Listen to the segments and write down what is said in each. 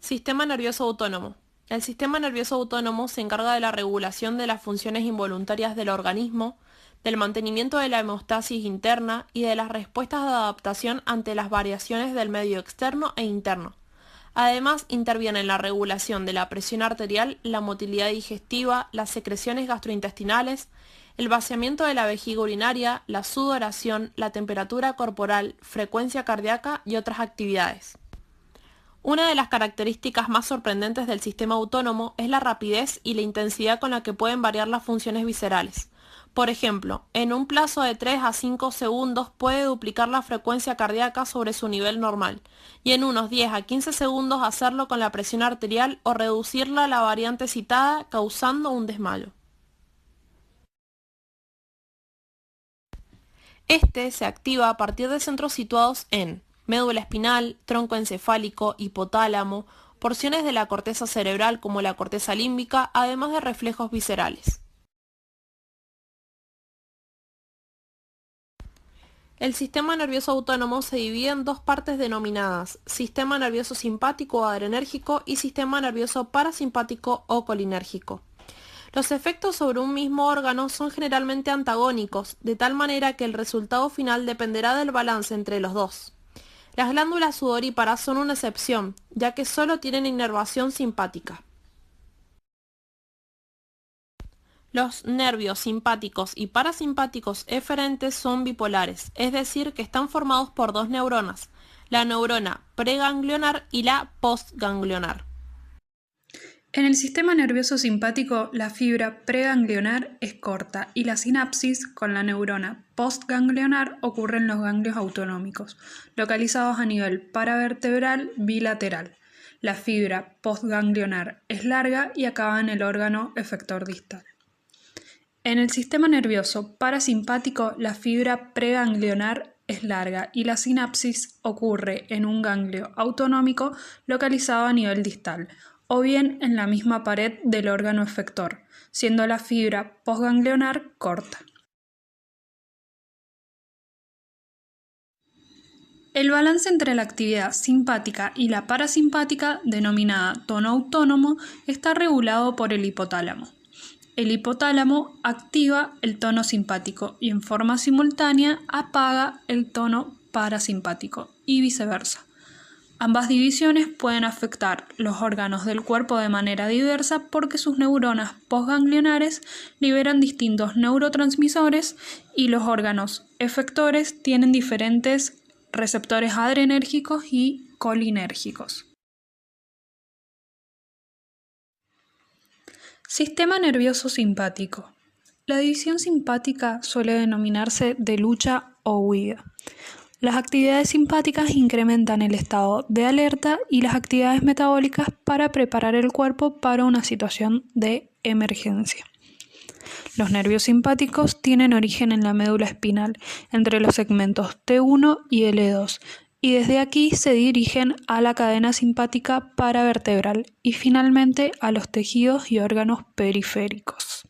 Sistema nervioso autónomo. El sistema nervioso autónomo se encarga de la regulación de las funciones involuntarias del organismo, del mantenimiento de la hemostasis interna y de las respuestas de adaptación ante las variaciones del medio externo e interno. Además, interviene en la regulación de la presión arterial, la motilidad digestiva, las secreciones gastrointestinales, el vaciamiento de la vejiga urinaria, la sudoración, la temperatura corporal, frecuencia cardíaca y otras actividades. Una de las características más sorprendentes del sistema autónomo es la rapidez y la intensidad con la que pueden variar las funciones viscerales. Por ejemplo, en un plazo de 3 a 5 segundos puede duplicar la frecuencia cardíaca sobre su nivel normal, y en unos 10 a 15 segundos hacerlo con la presión arterial o reducirla a la variante citada, causando un desmayo. Este se activa a partir de centros situados en médula espinal, tronco encefálico, hipotálamo, porciones de la corteza cerebral como la corteza límbica, además de reflejos viscerales. El sistema nervioso autónomo se divide en dos partes denominadas sistema nervioso simpático o adrenérgico y sistema nervioso parasimpático o colinérgico. Los efectos sobre un mismo órgano son generalmente antagónicos, de tal manera que el resultado final dependerá del balance entre los dos. Las glándulas sudoríparas son una excepción, ya que solo tienen inervación simpática. Los nervios simpáticos y parasimpáticos eferentes son bipolares, es decir, que están formados por dos neuronas, la neurona preganglionar y la postganglionar. En el sistema nervioso simpático, la fibra preganglionar es corta y la sinapsis con la neurona postganglionar ocurre en los ganglios autonómicos, localizados a nivel paravertebral bilateral. La fibra postganglionar es larga y acaba en el órgano efector distal. En el sistema nervioso parasimpático, la fibra preganglionar es larga y la sinapsis ocurre en un ganglio autonómico localizado a nivel distal, o bien en la misma pared del órgano efector, siendo la fibra postganglionar corta. El balance entre la actividad simpática y la parasimpática, denominada tono autónomo, está regulado por el hipotálamo. El hipotálamo activa el tono simpático y en forma simultánea apaga el tono parasimpático y viceversa. Ambas divisiones pueden afectar los órganos del cuerpo de manera diversa porque sus neuronas postganglionares liberan distintos neurotransmisores y los órganos efectores tienen diferentes receptores adrenérgicos y colinérgicos. Sistema nervioso simpático. La división simpática suele denominarse de lucha o huida. Las actividades simpáticas incrementan el estado de alerta y las actividades metabólicas para preparar el cuerpo para una situación de emergencia. Los nervios simpáticos tienen origen en la médula espinal, entre los segmentos T1 y L2, y desde aquí se dirigen a la cadena simpática paravertebral y finalmente a los tejidos y órganos periféricos.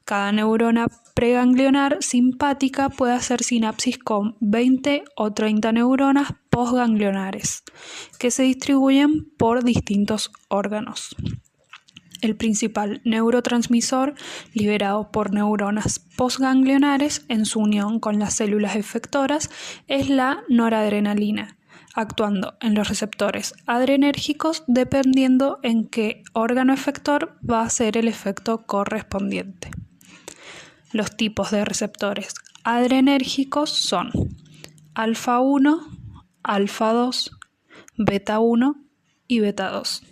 Cada neurona preganglionar simpática puede hacer sinapsis con 20 o 30 neuronas postganglionares, que se distribuyen por distintos órganos. El principal neurotransmisor liberado por neuronas postganglionares en su unión con las células efectoras es la noradrenalina, actuando en los receptores adrenérgicos dependiendo en qué órgano efector va a ser el efecto correspondiente. Los tipos de receptores adrenérgicos son alfa 1, alfa 2, beta 1 y beta 2.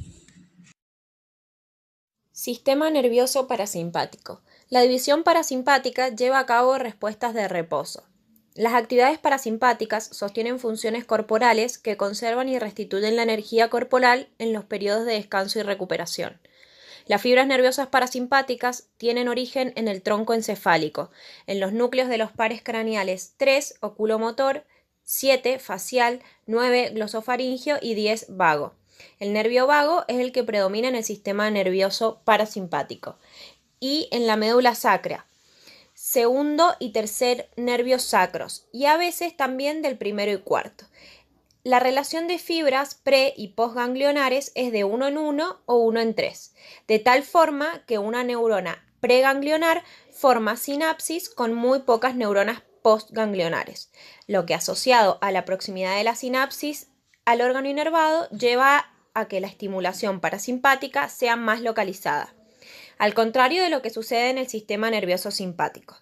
Sistema nervioso parasimpático. La división parasimpática lleva a cabo respuestas de reposo. Las actividades parasimpáticas sostienen funciones corporales que conservan y restituyen la energía corporal en los periodos de descanso y recuperación. Las fibras nerviosas parasimpáticas tienen origen en el tronco encefálico, en los núcleos de los pares craneales 3, oculomotor, 7, facial, 9, glosofaringio y 10, vago. El nervio vago es el que predomina en el sistema nervioso parasimpático y en la médula sacra, segundo y tercer nervios sacros y a veces también del primero y cuarto. La relación de fibras pre- y postganglionares es de 1 en 1 o 1 en 3, de tal forma que una neurona preganglionar forma sinapsis con muy pocas neuronas postganglionares, lo que asociado a la proximidad de la sinapsis al órgano inervado lleva a que la estimulación parasimpática sea más localizada, al contrario de lo que sucede en el sistema nervioso simpático.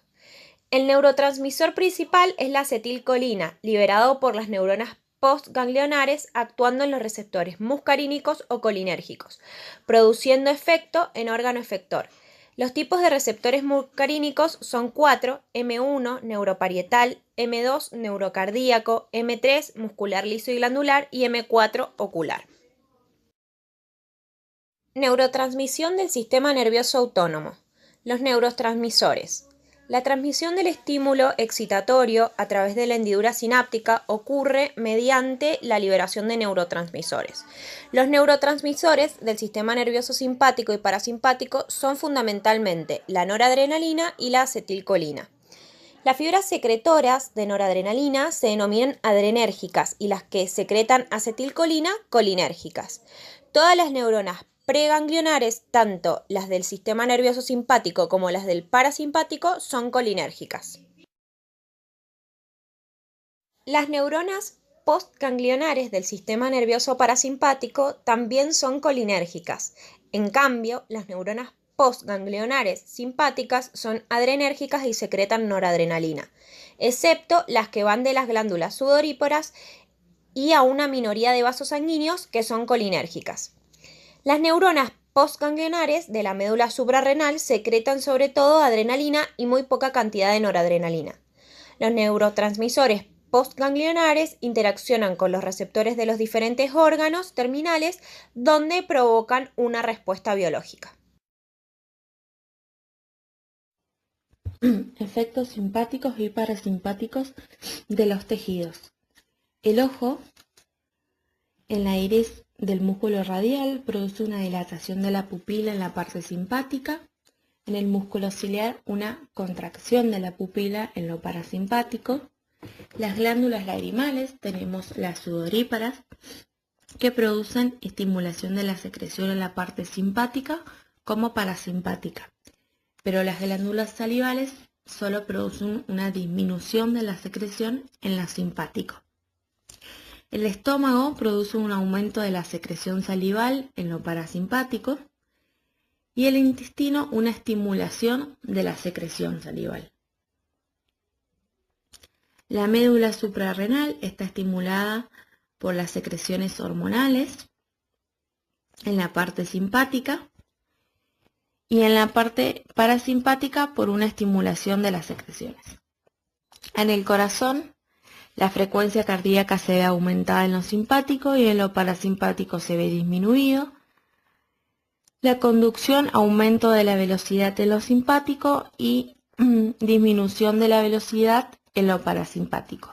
El neurotransmisor principal es la acetilcolina, liberado por las neuronas postganglionares actuando en los receptores muscarínicos o colinérgicos, produciendo efecto en órgano efector. Los tipos de receptores muscarínicos son 4, M1, neuroparietal, M2, neurocardíaco, M3, muscular liso y glandular y M4, ocular. Neurotransmisión del sistema nervioso autónomo. Los neurotransmisores. La transmisión del estímulo excitatorio a través de la hendidura sináptica ocurre mediante la liberación de neurotransmisores. Los neurotransmisores del sistema nervioso simpático y parasimpático son fundamentalmente la noradrenalina y la acetilcolina. Las fibras secretoras de noradrenalina se denominan adrenérgicas y las que secretan acetilcolina, colinérgicas. Todas las neuronas preganglionares, tanto las del sistema nervioso simpático como las del parasimpático, son colinérgicas. Las neuronas postganglionares del sistema nervioso parasimpático también son colinérgicas. En cambio, las neuronas postganglionares simpáticas son adrenérgicas y secretan noradrenalina, excepto las que van de las glándulas sudoríparas y a una minoría de vasos sanguíneos que son colinérgicas. Las neuronas postganglionares de la médula suprarrenal secretan sobre todo adrenalina y muy poca cantidad de noradrenalina. Los neurotransmisores postganglionares interaccionan con los receptores de los diferentes órganos terminales donde provocan una respuesta biológica. Efectos simpáticos y parasimpáticos de los tejidos. El ojo, en la iris del músculo radial, produce una dilatación de la pupila en la parte simpática. En el músculo ciliar, una contracción de la pupila en lo parasimpático. Las glándulas lagrimales, tenemos las sudoríparas, que producen estimulación de la secreción en la parte simpática como parasimpática. Pero las glándulas salivales solo producen una disminución de la secreción en la simpático. El estómago produce un aumento de la secreción salival en lo parasimpático y el intestino una estimulación de la secreción salival. La médula suprarrenal está estimulada por las secreciones hormonales en la parte simpática y en la parte parasimpática por una estimulación de las secreciones. En el corazón, la frecuencia cardíaca se ve aumentada en lo simpático y en lo parasimpático se ve disminuido. La conducción, aumento de la velocidad en lo simpático y disminución de la velocidad en lo parasimpático.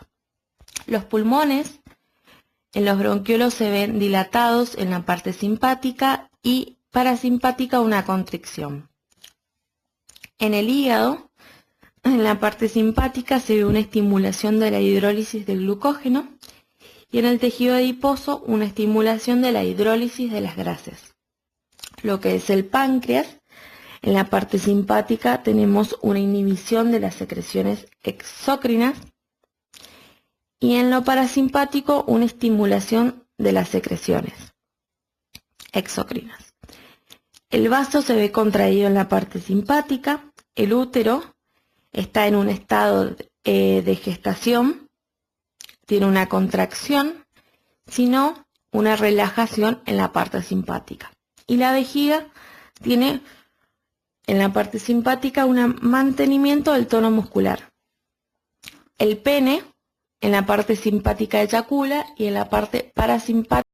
Los pulmones, en los bronquiolos se ven dilatados en la parte simpática y parasimpática una constricción. En el hígado, en la parte simpática se ve una estimulación de la hidrólisis del glucógeno y en el tejido adiposo una estimulación de la hidrólisis de las grasas. Lo que es el páncreas, en la parte simpática tenemos una inhibición de las secreciones exócrinas y en lo parasimpático una estimulación de las secreciones exócrinas. El vaso se ve contraído en la parte simpática, el útero está en un estado de gestación, tiene una contracción, sino una relajación en la parte simpática. Y la vejiga tiene en la parte simpática un mantenimiento del tono muscular. El pene en la parte simpática eyacula y en la parte parasimpática